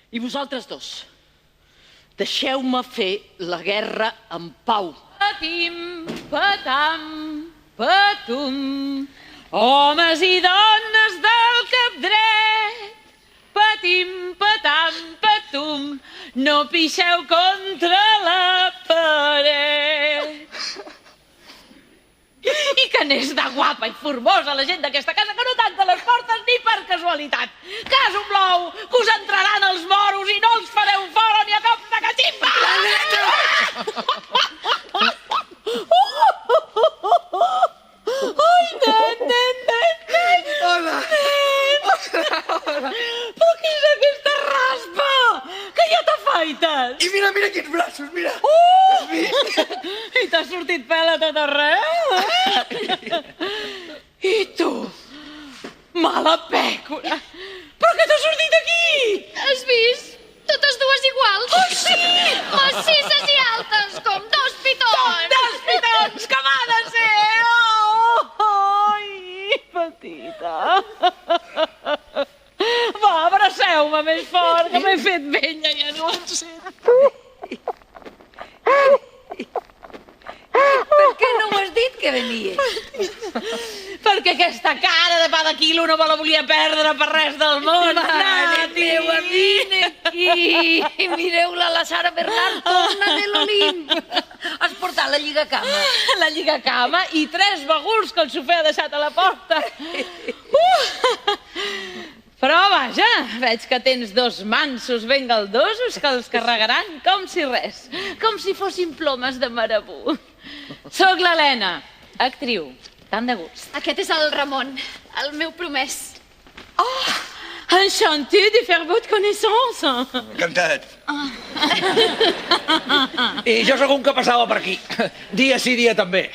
I vosaltres dos, deixeu-me fer la guerra en pau. Patim, patam, patum, homes i dones del cap dret. Patim, patam, patum, no pixeu contra la paret. I que n'és de guapa i formosa la gent d'aquesta casa, que no tanca les portes ni per casualitat. Caso Blou, que us entraran els moros i no els fareu fora ni a cop de catximba! Ai, nen! Hola! Hola! Però què és aquesta raspa? Que ja t'afaites! I mira quins braços, mira! I t'ha sortit pèl a tot arreu, eh? I tu, mala pècora! Però què t'ha sortit aquí? Has vist? Totes dues iguals. Oh, sí! Massisses i altes, com dos pitons. Com dos pitons, com ha de ser! Oh, ai, petita! Va, abraceu-me més fort, que m'he fet vella, ja no ho sento. Per què no ho has dit que venies? Perquè aquesta cara de pa de quilo no me la volia perdre per res del món. Mare meva, vine aquí. I mireu-la, la Sara Bernal, torna de l'Olimp. Has portat la lligacama. La lligacama i 3 bagurs que el xofer ha deixat a la porta. Però vaja, veig que tens 2 mansos ben galdosos que els carregaran com si res, com si fossin plomes de marabú. Soc l'Helena, actriu, tant de gust. Aquest és el Ramon, el meu promès. Oh, enchanté de faire votre connaissance. Encantat. I jo sóc un que passava per aquí. Dia sí, dia també.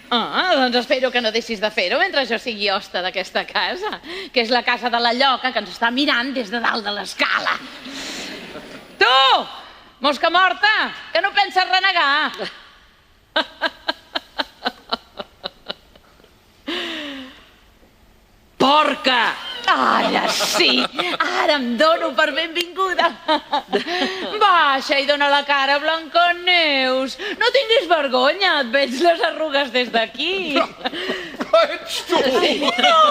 Ah, doncs espero que no deixis de fer-ho mentre jo sigui hoste d'aquesta casa, que és la casa de la lloca que ens està mirant des de dalt de l'escala. Tu, mosca morta, que no penses renegar. Porca! Ara sí! Ara em dono per benvinguda! Baixa i dona la cara a Blancaneus! No tinguis vergonya, et veig les arrugues des d'aquí! Però ets tu! No!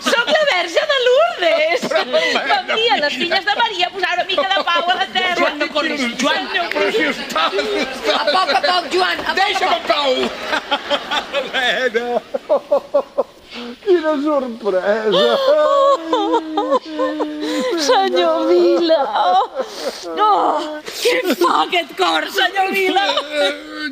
Sóc la Verge de Lourdes! M'envia les filles de Maria a posar una mica de pau a la terra! Joan, no corris! Joan, però si estàs... A poc, Joan, a poc. Deixa'm en pau! Helena! Quina sorpresa! Senyor Vila! Oh, què fa aquest cor, senyor Vila?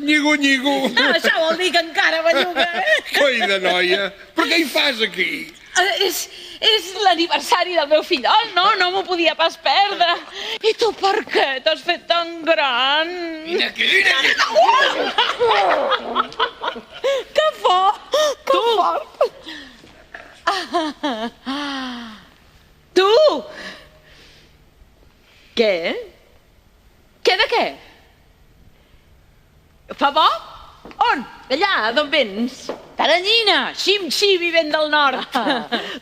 Nyigo, nyigo. Això vol dir que encara belluga, eh? Coi de noia, però què hi fas aquí? És l'aniversari del meu fillol, no? No m'ho podia pas perdre. I tu per què t'has fet tan gran? Vine aquí, vine aquí. Que fort! Que fort! Tu! Què? Què de què? Fa bo? On? Allà, d'on vens? Taranyina, xim-xim i vent del nord.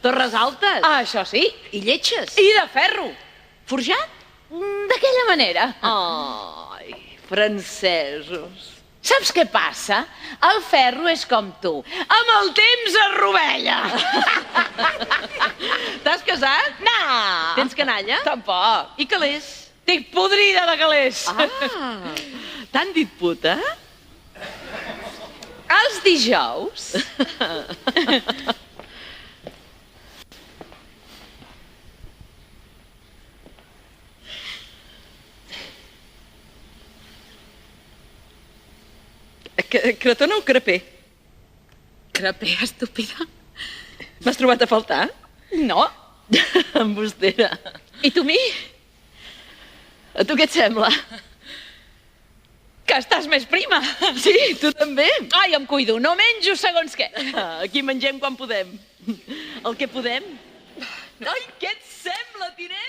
Torres altes. Ah, això sí. I lletges. I de ferro. Forjat? D'aquella manera. Ai, francesos. Saps què passa? El ferro és com tu. Amb el temps es rovella. T'has casat? No. Tens canalla? Tampoc. I calés? Estic podrida de calés. Ah, t'han dit puta? Els dijous. Cretona o crepé? Crepé, estúpida. M'has trobat a faltar? No. Embustera. I tu mi? A tu què et sembla? Que estàs més prima. Sí, tu també? Ai, em cuido, no menjo segons què. Aquí mengem quan podem. El que podem? Ai, què et sembla, Tinent?